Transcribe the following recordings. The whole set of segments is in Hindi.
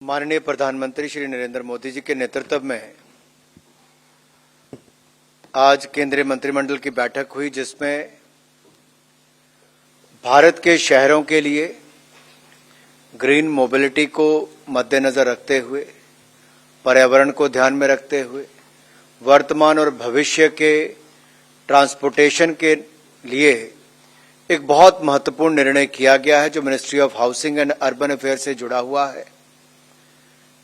माननीय प्रधानमंत्री श्री नरेंद्र मोदी जी के नेतृत्व में आज केंद्रीय मंत्रिमंडल की बैठक हुई, जिसमें भारत के शहरों के लिए ग्रीन मोबिलिटी को मद्देनजर रखते हुए, पर्यावरण को ध्यान में रखते हुए, वर्तमान और भविष्य के ट्रांसपोर्टेशन के लिए एक बहुत महत्वपूर्ण निर्णय किया गया है, जो ministry of housing and urban affair से जुड़ा हुआ है।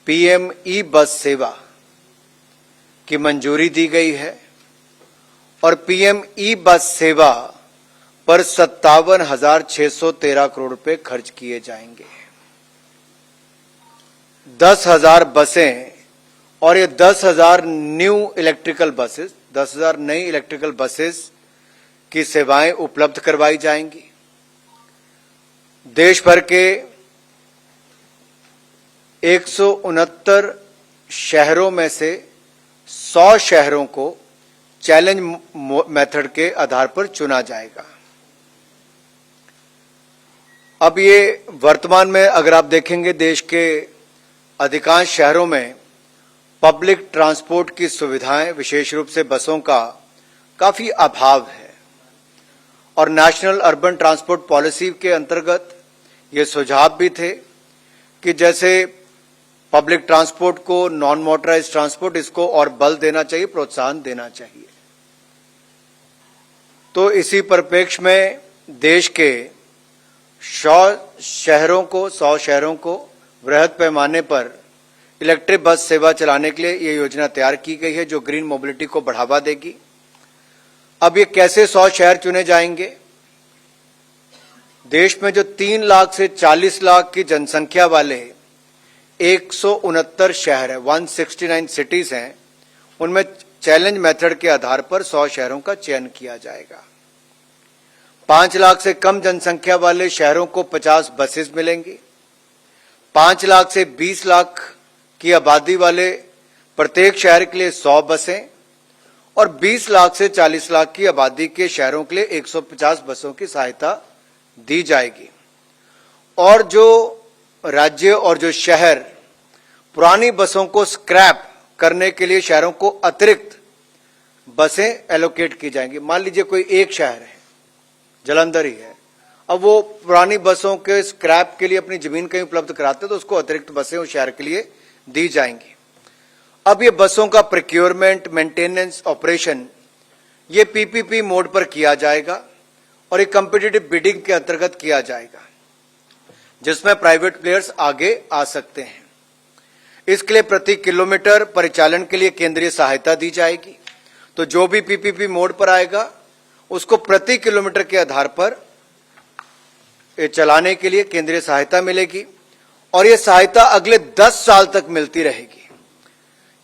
पीएम ई बस सेवा की मंजूरी दी गई है और पीएम ई बस सेवा पर 57,613 करोड़ रुपए खर्च किए जाएंगे। 10,000 बसें और ये 10,000 न्यू इलेक्ट्रिकल बसेस, 10,000 नई इलेक्ट्रिकल बसेस की सेवाएं उपलब्ध करवाई जाएंगी। देश भर के 169 शहरों में से 100 शहरों को चैलेंज मेथड के आधार पर चुना जाएगा। अब ये वर्तमान में अगर आप देखेंगे, देश के अधिकांश शहरों में पब्लिक ट्रांसपोर्ट की सुविधाएं, विशेष रूप से बसों का काफी अभाव है और नेशनल अर्बन ट्रांसपोर्ट पॉलिसी के अंतर्गत ये सुझाव भी थे कि जैसे पब्लिक ट्रांसपोर्ट को, नॉन मोटराइज्ड ट्रांसपोर्ट, इसको और बल देना चाहिए, प्रोत्साहन देना चाहिए। तो इसी परिप्रेक्ष्य में देश के 100 शहरों को वृहद पैमाने पर इलेक्ट्रिक बस सेवा चलाने के लिए ये योजना तैयार की गई है, जो ग्रीन मोबिलिटी को बढ़ावा देगी। अब ये कैसे 100 शहर चुने जाएंगे? देश में जो 3 लाख से 40 लाख की जनसंख्या वाले 169 शहर है, 169 सिटीज हैं, उनमें चैलेंज मेथड के आधार पर 100 शहरों का चयन किया जाएगा। 5 लाख से कम जनसंख्या वाले शहरों को 50 बसेस मिलेंगी। 5 लाख से 20 लाख की आबादी वाले प्रत्येक शहर के लिए 100 बसें और 20 लाख से 40 लाख की आबादी के शहरों के लिए 150 बसों की सहायता दी जाएगी। और जो राज्य और जो शहर पुरानी बसों को स्क्रैप करने के लिए शहरों को अतिरिक्त बसें एलोकेट की जाएंगी। मान लीजिए कोई एक शहर है, जालंधर ही है, अब वो पुरानी बसों के स्क्रैप के लिए अपनी जमीन कहीं उपलब्ध कराते, तो उसको अतिरिक्त बसें उस शहर के लिए दी जाएंगी। अब ये बसों का प्रोक्योरमेंट, मेंटेनेंस, ऑपरेशन ये पीपीपी मोड पर किया जाएगा और एक कॉम्पिटिटिव बिडिंग के अंतर्गत किया जाएगा, जिसमें प्राइवेट प्लेयर्स आगे आ सकते हैं। इसके लिए प्रति किलोमीटर परिचालन के लिए केंद्रीय सहायता दी जाएगी। तो जो भी पीपीपी मोड पर आएगा उसको प्रति किलोमीटर के आधार पर चलाने के लिए केंद्रीय सहायता मिलेगी और ये सहायता अगले 10 साल तक मिलती रहेगी।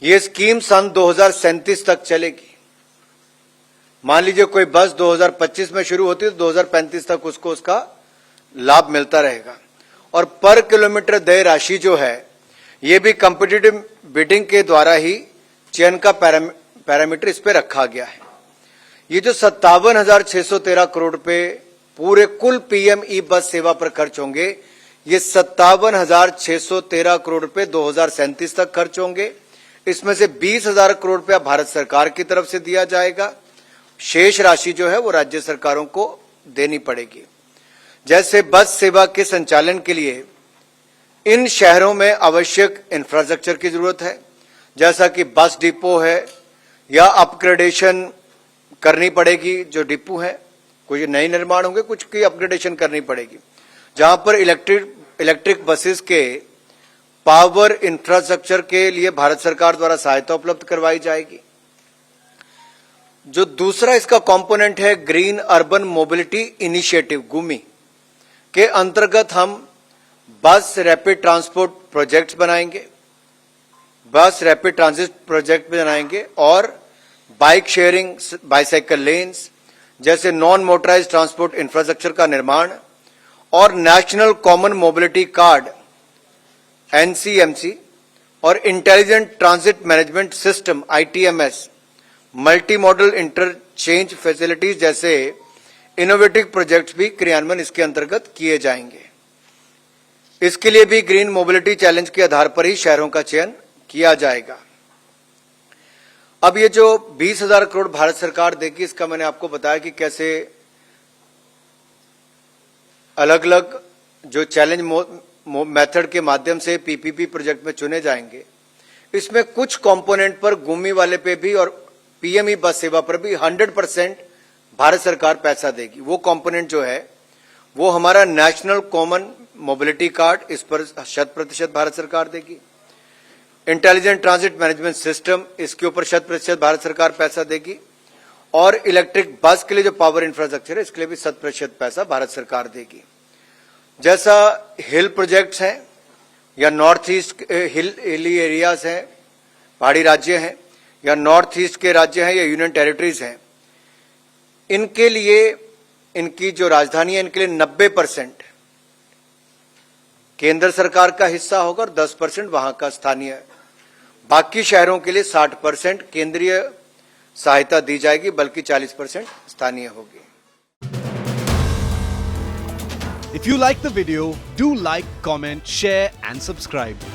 ये स्कीम सन 2037 तक चलेगी। मान लीजिए कोई बस 2025 में शुरू होती है तो 2035 तक उसको उसका लाभ मिलता रहेगा। और पर किलोमीटर देय राशि जो है, ये भी कॉम्पिटिटिव बिडिंग के द्वारा ही चयन का पैरामीटर इस पे रखा गया है। ये जो 57,613 करोड़ रुपए पूरे कुल पीएम ई बस सेवा पर खर्च होंगे, ये 57,613 करोड़ रुपए 2037 तक खर्च होंगे। इसमें से 20,000 करोड़ रुपया भारत सरकार की तरफ से दिया जाएगा। शेष राशि जो है वो राज्य सरकारों को देनी पड़ेगी। जैसे बस सेवा के संचालन के लिए इन शहरों में आवश्यक इंफ्रास्ट्रक्चर की जरूरत है, जैसा कि बस डिपो है या अपग्रेडेशन करनी पड़ेगी। जो डिपो है, कुछ नए निर्माण होंगे, कुछ की अपग्रेडेशन करनी पड़ेगी, जहां पर इलेक्ट्रिक बसेस के पावर इंफ्रास्ट्रक्चर के लिए भारत सरकार द्वारा सहायता उपलब्ध करवाई जाएगी। जो दूसरा इसका कंपोनेंट है, ग्रीन अर्बन मोबिलिटी इनिशिएटिव गुमी के अंतर्गत हम बस रैपिड ट्रांसपोर्ट प्रोजेक्ट्स बनाएंगे, बस रैपिड ट्रांजिट प्रोजेक्ट बनाएंगे और बाइक शेयरिंग, बाइसाइकिल लेन्स जैसे नॉन मोटराइज्ड ट्रांसपोर्ट इंफ्रास्ट्रक्चर का निर्माण और national common mobility card NCMC और intelligent transit management system ITMS, multi modal interchange facilities जैसे इनोवेटिव प्रोजेक्ट्स भी क्रियान्वयन इसके अंतर्गत किए जाएंगे। इसके लिए भी ग्रीन मोबिलिटी चैलेंज के आधार पर ही शहरों का चयन किया जाएगा। अब ये जो 20,000 करोड़ भारत सरकार देगी, इसका मैंने आपको बताया कि कैसे अलग अलग जो चैलेंज मेथड के माध्यम से पीपीपी प्रोजेक्ट में चुने जाएंगे। इसमें कुछ कंपोनेंट पर गुमी वाले पे भी और पीएमई बस सेवा पर भी 100% भारत सरकार पैसा देगी। वो कंपोनेंट जो है वो हमारा नेशनल कॉमन मोबिलिटी कार्ड, इस पर 100% भारत सरकार देगी। इंटेलिजेंट ट्रांजिट मैनेजमेंट सिस्टम, इसके ऊपर 100% भारत सरकार पैसा देगी। और इलेक्ट्रिक बस के लिए जो पावर इंफ्रास्ट्रक्चर है, इसके लिए भी 100% पैसा भारत सरकार देगी। जैसा हिल प्रोजेक्ट्स हैं या नॉर्थ ईस्ट हिली एरियाज हैं, पहाड़ी राज्य हैं, या नॉर्थ ईस्ट के राज्य हैं या यूनियन टेरिटरीज हैं, इनके लिए इनकी जो राजधानी है, इनके लिए 90% केंद्र सरकार का हिस्सा होगा और 10% वहां का स्थानीय। बाकी शहरों के लिए 60% केंद्रीय सहायता दी जाएगी, बल्कि 40% स्थानीय होगी। If you like the video, do like, comment, share and subscribe.